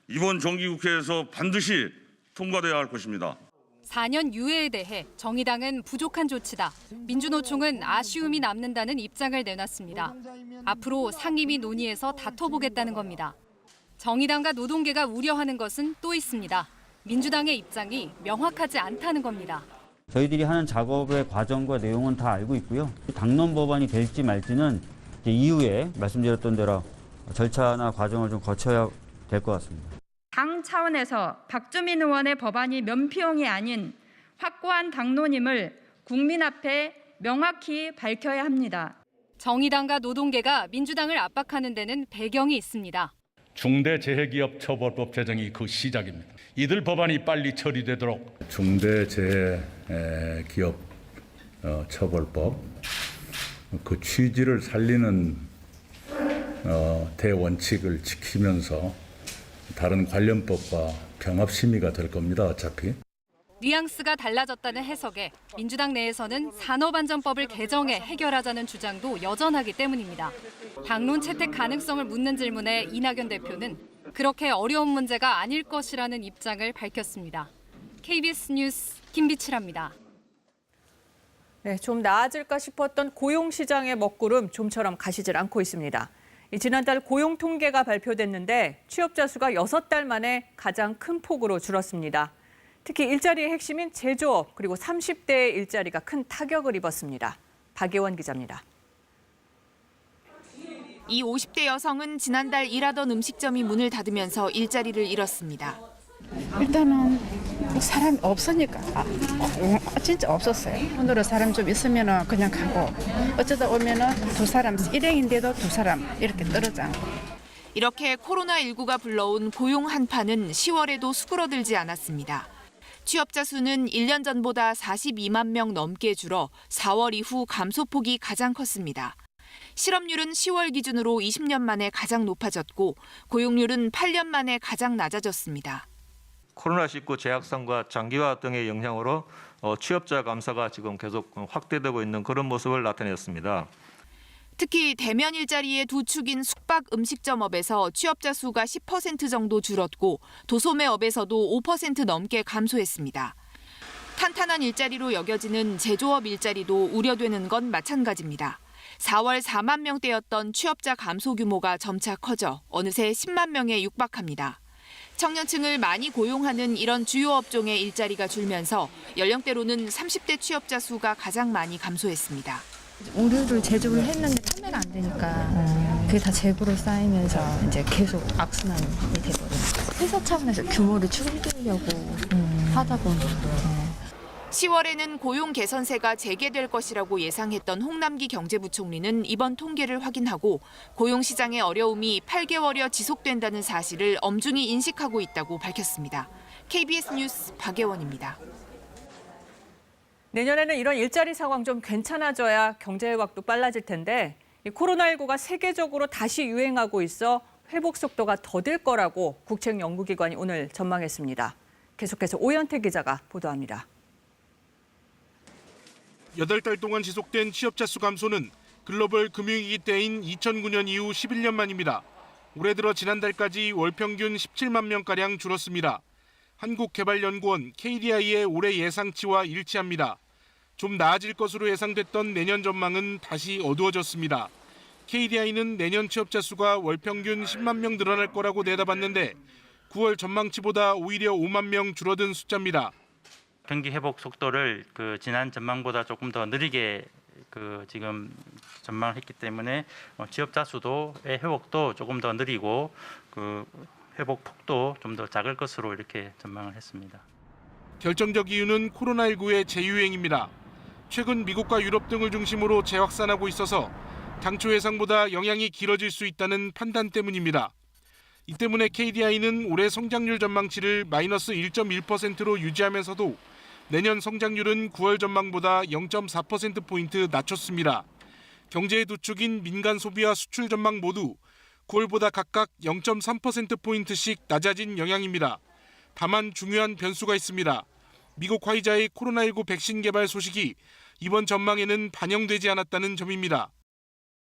이번 정기국회에서 반드시 통과돼야 할 것입니다. 4년 유예에 대해 정의당은 부족한 조치다. 민주노총은 아쉬움이 남는다는 입장을 내놨습니다. 앞으로 상임위 논의에서 다퉈보겠다는 겁니다. 정의당과 노동계가 우려하는 것은 또 있습니다. 민주당의 입장이 명확하지 않다는 겁니다. 저희들이 하는 작업의 과정과 내용은 다 알고 있고요. 당론 법안이 될지 말지는 이후에 말씀드렸던 대로 절차나 과정을 좀 거쳐야 될 것 같습니다. 당 차원에서 박주민 의원의 법안이 면피용이 아닌 확고한 당론임을 국민 앞에 명확히 밝혀야 합니다. 정의당과 노동계가 민주당을 압박하는 데는 배경이 있습니다. 중대재해기업 처벌법 제정이 그 시작입니다. 이들 법안이 빨리 처리되도록 중대재해기업 처벌법 그 취지를 살리는 대원칙을 지키면서 다른 관련법과 병합 심의가 될 겁니다. 어차피. 뉘앙스가 달라졌다는 해석에 민주당 내에서는 산업안전법을 개정해 해결하자는 주장도 여전하기 때문입니다. 당론 채택 가능성을 묻는 질문에 이낙연 대표는 그렇게 어려운 문제가 아닐 것이라는 입장을 밝혔습니다. KBS 뉴스 김비치라입니다. 네, 좀 나아질까 싶었던 고용시장의 먹구름 좀처럼 가시질 않고 있습니다. 지난달 고용 통계가 발표됐는데 취업자 수가 6달 만에 가장 큰 폭으로 줄었습니다. 특히 일자리의 핵심인 제조업 그리고 30대의 일자리가 큰 타격을 입었습니다. 박예원 기자입니다. 이 50대 여성은 지난달 일하던 음식점이 문을 닫으면서 일자리를 잃었습니다. 일단은 사람 없으니까 진짜 없었어요. 오늘은 사람 좀 있으면 그냥 가고 어쩌다 오면 두 사람 일행인데도 두 사람 이렇게 떨어져 않고. 이렇게 코로나19가 불러온 고용 한파는 10월에도 수그러들지 않았습니다. 취업자 수는 1년 전보다 42만 명 넘게 줄어 4월 이후 감소폭이 가장 컸습니다. 실업률은 10월 기준으로 20년 만에 가장 높아졌고 고용률은 8년 만에 가장 낮아졌습니다. 코로나19 재확산과 장기화 등의 영향으로 취업자 감소가 지금 계속 확대되고 있는 그런 모습을 나타냈습니다. 특히 대면 일자리의 두 축인 숙박 음식점업에서 취업자 수가 10% 정도 줄었고 도소매업에서도 5% 넘게 감소했습니다. 탄탄한 일자리로 여겨지는 제조업 일자리도 우려되는 건 마찬가지입니다. 4월 4만 명대였던 취업자 감소 규모가 점차 커져 어느새 10만 명에 육박합니다. 청년층을 많이 고용하는 이런 주요 업종의 일자리가 줄면서 연령대로는 30대 취업자 수가 가장 많이 감소했습니다. 오류를 제조를 했는데 판매가 안 되니까 그게 다 재고로 쌓이면서 이제 계속 악순환이 돼버려요. 회사 차원에서 규모를 줄이려고 하다 보니까. 10월에는 고용 개선세가 재개될 것이라고 예상했던 홍남기 경제부총리는 이번 통계를 확인하고 고용 시장의 어려움이 8개월여 지속된다는 사실을 엄중히 인식하고 있다고 밝혔습니다. KBS 뉴스 박예원입니다. 내년에는 이런 일자리 상황 좀 괜찮아져야 경제 회복도 빨라질 텐데 이 코로나19가 세계적으로 다시 유행하고 있어 회복 속도가 더딜 거라고 국책연구기관이 오늘 전망했습니다. 계속해서 오현태 기자가 보도합니다. 8달 동안 지속된 취업자 수 감소는 글로벌 금융위기 때인 2009년 이후 11년 만입니다. 올해 들어 지난달까지 월 평균 17만 명가량 줄었습니다. 한국개발연구원 KDI의 올해 예상치와 일치합니다. 좀 나아질 것으로 예상됐던 내년 전망은 다시 어두워졌습니다. KDI는 내년 취업자 수가 월 평균 10만 명 늘어날 거라고 내다봤는데 9월 전망치보다 오히려 5만 명 줄어든 숫자입니다. 경기 회복 속도를 지난 전망보다 조금 더 느리게 지금 전망을 했기 때문에 취업자 수도의 회복도 조금 더 느리고 회복 폭도 좀 더 작을 것으로 이렇게 전망을 했습니다. 결정적 이유는 코로나19의 재유행입니다. 최근 미국과 유럽 등을 중심으로 재확산하고 있어서 당초 예상보다 영향이 길어질 수 있다는 판단 때문입니다. 이 때문에 KDI는 올해 성장률 전망치를 마이너스 1.1%로 유지하면서도 내년 성장률은 9월 전망보다 0.4%포인트 낮췄습니다. 경제의 두 축인 민간 소비와 수출 전망 모두 9월보다 각각 0.3%포인트씩 낮아진 영향입니다. 다만 중요한 변수가 있습니다. 미국 화이자의 코로나19 백신 개발 소식이 이번 전망에는 반영되지 않았다는 점입니다.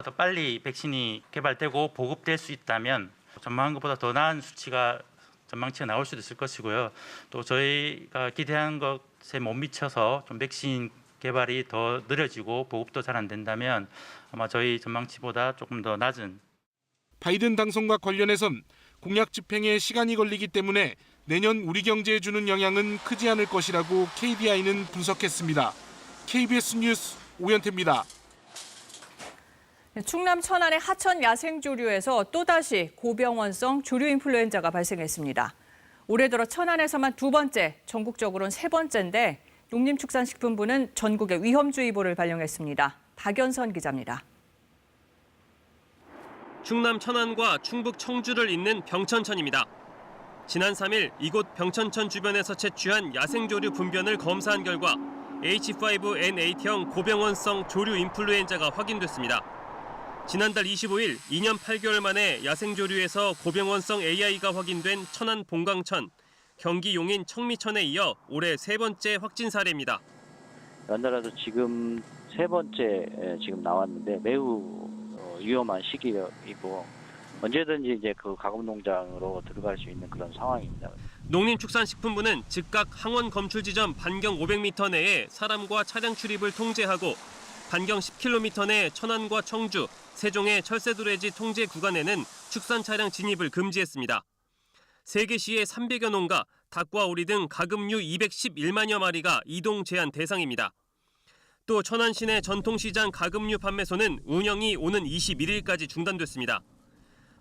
더 빨리 백신이 개발되고 보급될 수 있다면 전망한 것보다 더 나은 전망치가 나올 수도 있을 것이고요. 또 저희가 기대한 것에 못 미쳐서 좀 백신 개발이 더 느려지고 보급도 잘 안 된다면 아마 저희 전망치보다 조금 더 낮은. 바이든 당선과 관련해선 공약 집행에 시간이 걸리기 때문에 내년 우리 경제에 주는 영향은 크지 않을 것이라고 KDI는 분석했습니다. KBS 뉴스 오현태입니다. 충남 천안의 하천 야생조류에서 또다시 고병원성 조류 인플루엔자가 발생했습니다. 올해 들어 천안에서만 2번째, 전국적으로는 3번째인데 농림축산식품부는 전국에 위험주의보를 발령했습니다. 박연선 기자입니다. 충남 천안과 충북 청주를 잇는 병천천입니다. 지난 3일 이곳 병천천 주변에서 채취한 야생조류 분변을 검사한 결과 H5N8형 고병원성 조류 인플루엔자가 확인됐습니다. 지난달 25일 2년 8개월 만에 야생조류에서 고병원성 AI가 확인된 천안 봉강천, 경기 용인 청미천에 이어 올해 3번째 확진 사례입니다. 연달아서 지금 3번째 지금 나왔는데 매우 위험한 시기이고 언제든지 이제 그 가공 농장으로 들어갈 수 있는 그런 상황입니다. 농림축산식품부는 즉각 항원 검출 지점 반경 500m 내에 사람과 차량 출입을 통제하고 반경 10km 내 천안과 청주, 세종의 철새도래지 통제 구간에는 축산 차량 진입을 금지했습니다. 3개 시의 300여 농가, 닭과 오리 등 가금류 211만여 마리가 이동 제한 대상입니다. 또 천안 시내 전통시장 가금류 판매소는 운영이 오는 21일까지 중단됐습니다.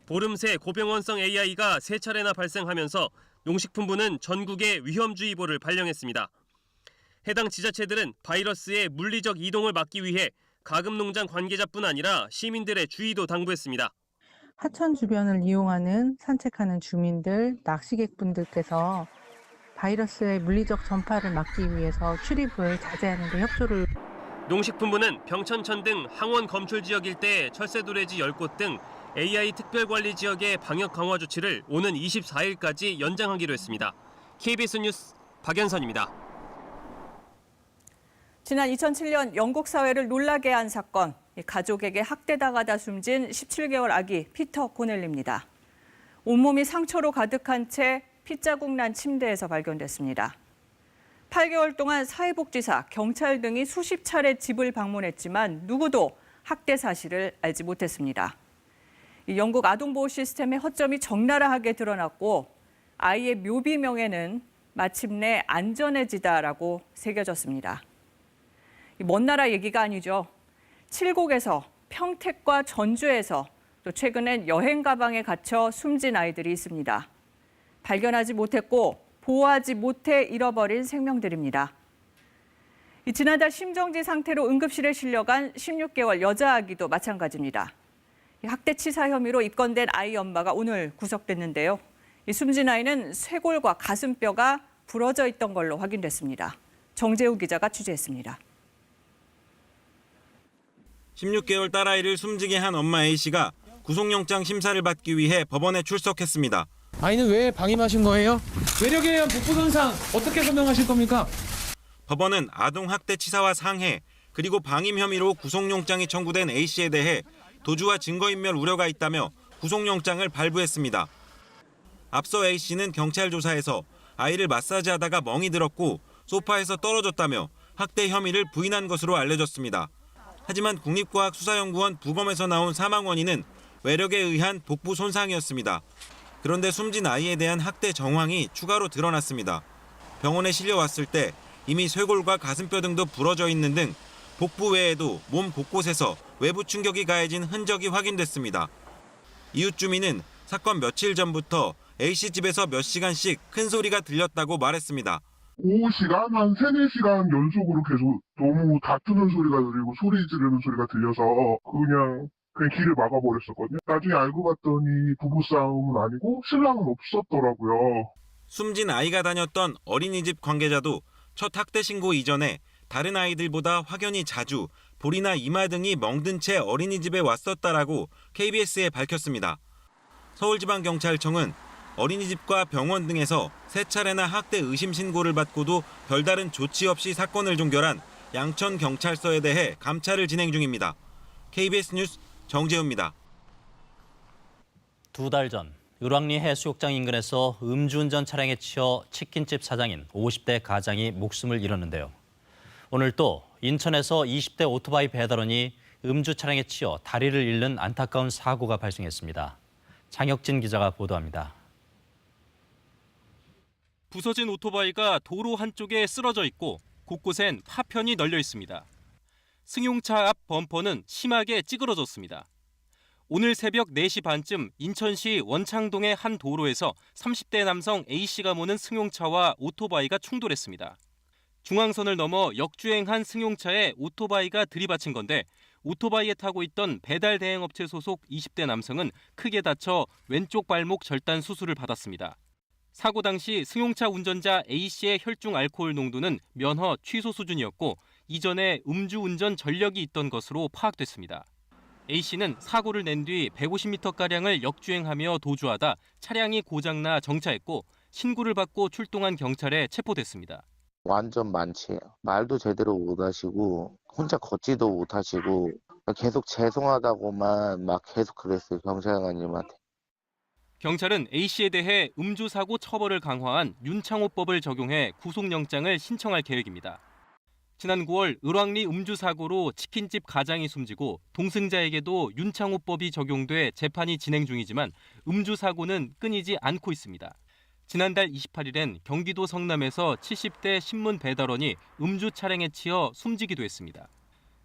보름 새 고병원성 AI가 3차례나 발생하면서 농식품부는 전국에 위험주의보를 발령했습니다. 해당 지자체들은 바이러스의 물리적 이동을 막기 위해 가금농장 관계자뿐 아니라 시민들의 주의도 당부했습니다. 하천 주변을 이용하는 산책하는 주민들, 낚시객분들께서 바이러스의 물리적 전파를 막기 위해서 출입을 자제하는 데 협조를. 농식품부는 병천천 등 항원 검출 지역 일대의 철새도래지 10곳 등 AI 특별관리 지역의 방역 강화 조치를 오는 24일까지 연장하기로 했습니다. KBS 뉴스 박연선입니다. 지난 2007년 영국 사회를 놀라게 한 사건, 가족에게 학대당하다 숨진 17개월 아기 피터 코넬리입니다. 온몸이 상처로 가득한 채 핏자국 난 침대에서 발견됐습니다. 8개월 동안 사회복지사, 경찰 등이 수십 차례 집을 방문했지만 누구도 학대 사실을 알지 못했습니다. 영국 아동보호 시스템의 허점이 적나라하게 드러났고 아이의 묘비명에는 마침내 안전해지다라고 새겨졌습니다. 먼 나라 얘기가 아니죠. 칠곡에서, 평택과 전주에서, 또 최근엔 여행 가방에 갇혀 숨진 아이들이 있습니다. 발견하지 못했고 보호하지 못해 잃어버린 생명들입니다. 지난달 심정지 상태로 응급실에 실려간 16개월 여자 아기도 마찬가지입니다. 학대치사 혐의로 입건된 아이 엄마가 오늘 구속됐는데요. 숨진 아이는 쇄골과 가슴뼈가 부러져 있던 걸로 확인됐습니다. 정재우 기자가 취재했습니다. 16개월 딸아이를 숨지게 한 엄마 A씨가 구속영장 심사를 받기 위해 법원에 출석했습니다. 아이는 왜 방임하신 거예요? 외력에 의한 복부 손상 어떻게 설명하실 겁니까? 법원은 아동학대치사와 상해 그리고 방임 혐의로 구속영장이 청구된 A씨에 대해 도주와 증거인멸 우려가 있다며 구속영장을 발부했습니다. 앞서 A씨는 경찰 조사에서 아이를 마사지하다가 멍이 들었고 소파에서 떨어졌다며 학대 혐의를 부인한 것으로 알려졌습니다. 하지만 국립과학수사연구원 부검에서 나온 사망 원인은 외력에 의한 복부 손상이었습니다. 그런데 숨진 아이에 대한 학대 정황이 추가로 드러났습니다. 병원에 실려왔을 때 이미 쇄골과 가슴뼈 등도 부러져 있는 등 복부 외에도 몸 곳곳에서 외부 충격이 가해진 흔적이 확인됐습니다. 이웃 주민은 사건 며칠 전부터 A씨 집에서 몇 시간씩 큰 소리가 들렸다고 말했습니다. 오후 시간 한 3, 4시간 연속으로 계속 너무 다투는 소리가 들리고 소리 지르는 소리가 들려서 그냥 길을 막아버렸었거든요. 나중에 알고 봤더니 부부싸움은 아니고 신랑은 없었더라고요. 숨진 아이가 다녔던 어린이집 관계자도 첫 학대 신고 이전에 다른 아이들보다 확연히 자주 볼이나 이마 등이 멍든 채 어린이집에 왔었다라고 KBS에 밝혔습니다. 서울지방경찰청은 어린이집과 병원 등에서 3차례나 학대 의심 신고를 받고도 별다른 조치 없이 사건을 종결한 양천경찰서에 대해 감찰을 진행 중입니다. KBS 뉴스 정재우입니다. 2달 전 을왕리 해수욕장 인근에서 음주운전 차량에 치여 치킨집 사장인 50대 가장이 목숨을 잃었는데요. 오늘 또 인천에서 20대 오토바이 배달원이 음주 차량에 치여 다리를 잃는 안타까운 사고가 발생했습니다. 장혁진 기자가 보도합니다. 부서진 오토바이가 도로 한쪽에 쓰러져 있고 곳곳엔 파편이 널려 있습니다. 승용차 앞 범퍼는 심하게 찌그러졌습니다. 오늘 새벽 4시 반쯤 인천시 원창동의 한 도로에서 30대 남성 A씨가 모는 승용차와 오토바이가 충돌했습니다. 중앙선을 넘어 역주행한 승용차에 오토바이가 들이받친 건데 오토바이에 타고 있던 배달 대행업체 소속 20대 남성은 크게 다쳐 왼쪽 발목 절단 수술을 받았습니다. 사고 당시 승용차 운전자 A씨의 혈중 알코올 농도는 면허 취소 수준이었고 이전에 음주운전 전력이 있던 것으로 파악됐습니다. A씨는 사고를 낸 뒤 150m가량을 역주행하며 도주하다 차량이 고장나 정차했고 신고를 받고 출동한 경찰에 체포됐습니다. 완전 만취해요. 말도 제대로 못하시고 혼자 걷지도 못하시고 계속 죄송하다고만 막 계속 그랬어요. 경찰관님한테. 경찰은 A씨에 대해 음주사고 처벌을 강화한 윤창호법을 적용해 구속영장을 신청할 계획입니다. 지난 9월 을왕리 음주사고로 치킨집 가장이 숨지고 동승자에게도 윤창호법이 적용돼 재판이 진행 중이지만 음주사고는 끊이지 않고 있습니다. 지난달 28일엔 경기도 성남에서 70대 신문 배달원이 음주 차량에 치여 숨지기도 했습니다.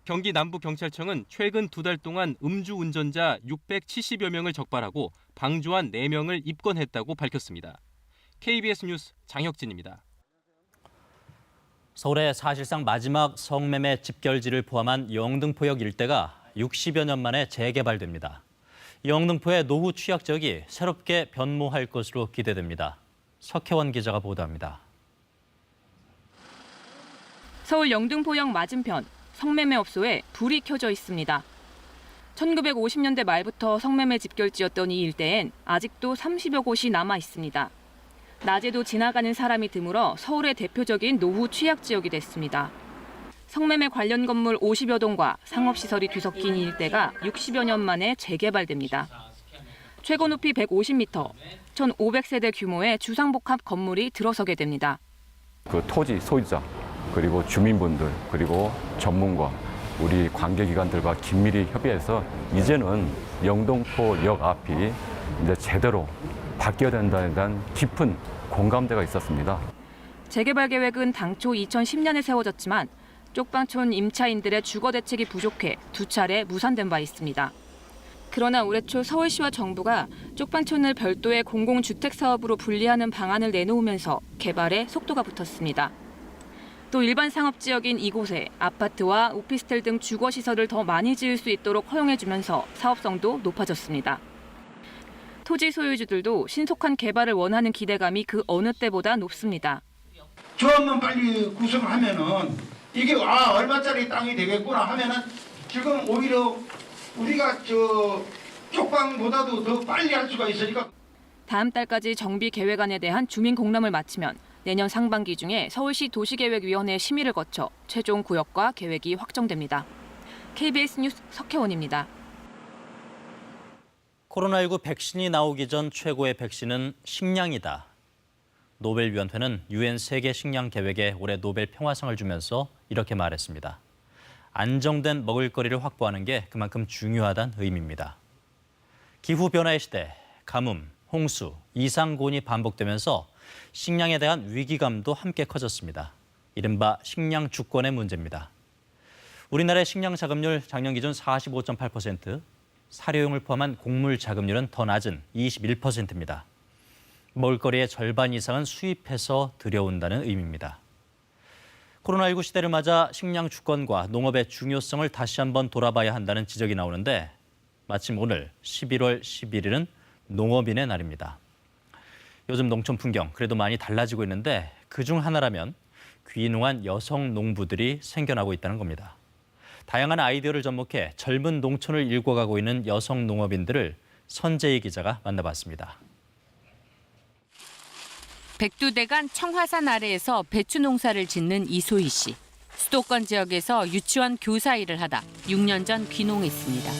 경기 남부경찰청은 최근 2달 동안 음주운전자 670여 명을 적발하고 방조한 4명을 입건했다고 밝혔습니다. KBS 뉴스 장혁진입니다. 서울의 사실상 마지막 성매매 집결지를 포함한 영등포역 일대가 60여 년 만에 재개발됩니다. 영등포의 노후 취약 지역이 새롭게 변모할 것으로 기대됩니다. 석혜원 기자가 보도합니다. 서울 영등포역 맞은편 성매매업소에 불이 켜져 있습니다. 1950년대 말부터 성매매 집결지였던 이 일대엔 아직도 30여 곳이 남아 있습니다. 낮에도 지나가는 사람이 드물어 서울의 대표적인 노후 취약 지역이 됐습니다. 성매매 관련 건물 50여 동과 상업시설이 뒤섞인 이 일대가 60여 년 만에 재개발됩니다. 최고 높이 150m, 1,500세대 규모의 주상복합 건물이 들어서게 됩니다. 그 토지 소유자, 그리고 주민분들, 그리고 전문가, 우리 관계기관들과 긴밀히 협의해서 이제는 영등포역 앞이 이제 제대로 바뀌어야 된다에 대한 깊은 공감대가 있었습니다. 재개발 계획은 당초 2010년에 세워졌지만 쪽방촌 임차인들의 주거 대책이 부족해 2차례 무산된 바 있습니다. 그러나 올해 초 서울시와 정부가 쪽방촌을 별도의 공공주택 사업으로 분리하는 방안을 내놓으면서 개발에 속도가 붙었습니다. 또 일반 상업지역인 이곳에 아파트와 오피스텔 등 주거시설을 더 많이 지을 수 있도록 허용해주면서 사업성도 높아졌습니다. 토지 소유주들도 신속한 개발을 원하는 기대감이 그 어느 때보다 높습니다. 조합만 빨리 구성하면은 이게 얼마짜리 땅이 되겠구나 하면은 지금 오히려 우리가 쪽방보다도 더 빨리 할 수가 있으니까. 다음 달까지 정비 계획안에 대한 주민 공람을 마치면 내년 상반기 중에 서울시 도시계획위원회 심의를 거쳐 최종 구역과 계획이 확정됩니다. KBS 뉴스 석혜원입니다. 코로나19 백신이 나오기 전 최고의 백신은 식량이다. 노벨위원회는 UN 세계 식량 계획에 올해 노벨 평화상을 주면서 이렇게 말했습니다. 안정된 먹을거리를 확보하는 게 그만큼 중요하다는 의미입니다. 기후변화의 시대, 가뭄, 홍수, 이상고온이 반복되면서 식량에 대한 위기감도 함께 커졌습니다. 이른바 식량 주권의 문제입니다. 우리나라의 식량 자급률 작년 기준 45.8%, 사료용을 포함한 곡물 자급률은 더 낮은 21%입니다. 먹을거리의 절반 이상은 수입해서 들여온다는 의미입니다. 코로나19 시대를 맞아 식량 주권과 농업의 중요성을 다시 한번 돌아봐야 한다는 지적이 나오는데 마침 오늘 11월 11일은 농업인의 날입니다. 요즘 농촌 풍경 그래도 많이 달라지고 있는데 그중 하나라면 귀농한 여성 농부들이 생겨나고 있다는 겁니다. 다양한 아이디어를 접목해 젊은 농촌을 일궈가고 있는 여성 농업인들을 선재희 기자가 만나봤습니다. 백두대간 청화산 아래에서 배추 농사를 짓는 이소희 씨. 수도권 지역에서 유치원 교사 일을 하다 6년 전 귀농했습니다.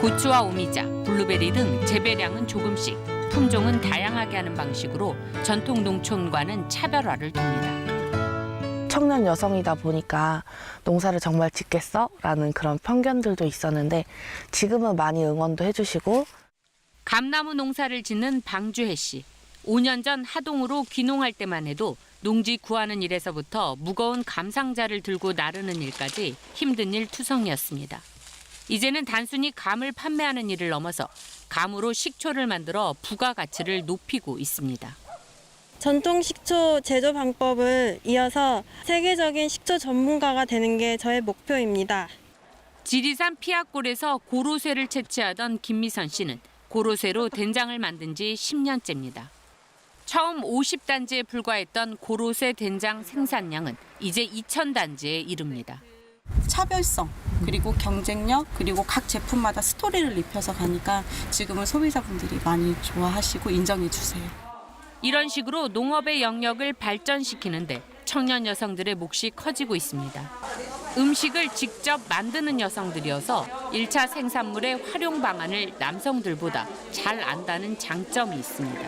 고추와 오미자, 블루베리 등 재배량은 조금씩, 품종은 다양하게 하는 방식으로 전통 농촌과는 차별화를 둡니다. 청년 여성이다 보니까 농사를 정말 짓겠어? 라는 그런 편견들도 있었는데 지금은 많이 응원도 해주시고. 감나무 농사를 짓는 방주혜 씨. 5년 전 하동으로 귀농할 때만 해도 농지 구하는 일에서부터 무거운 감상자를 들고 나르는 일까지 힘든 일 투성이었습니다. 이제는 단순히 감을 판매하는 일을 넘어서 감으로 식초를 만들어 부가가치를 높이고 있습니다. 전통 식초 제조 방법을 이어서 세계적인 식초 전문가가 되는 게 저의 목표입니다. 지리산 피악골에서 고로쇠를 채취하던 김미선 씨는 고로쇠로 된장을 만든 지 10년째입니다. 처음 50단지에 불과했던 고로쇠 된장 생산량은 이제 2,000단지에 이릅니다. 차별성, 그리고 경쟁력, 그리고 각 제품마다 스토리를 입혀서 가니까 지금은 소비자분들이 많이 좋아하시고 인정해 주세요. 이런 식으로 농업의 영역을 발전시키는데 청년 여성들의 몫이 커지고 있습니다. 음식을 직접 만드는 여성들이어서 1차 생산물의 활용 방안을 남성들보다 잘 안다는 장점이 있습니다.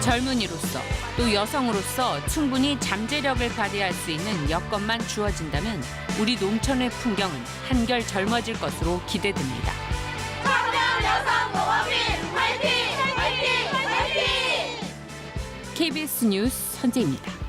젊은이로서 또 여성으로서 충분히 잠재력을 발휘할 수 있는 여건만 주어진다면 우리 농촌의 풍경은 한결 젊어질 것으로 기대됩니다. 청년 여성 농업인 화이팅! 화이팅! 화이팅! KBS 뉴스 선재입니다.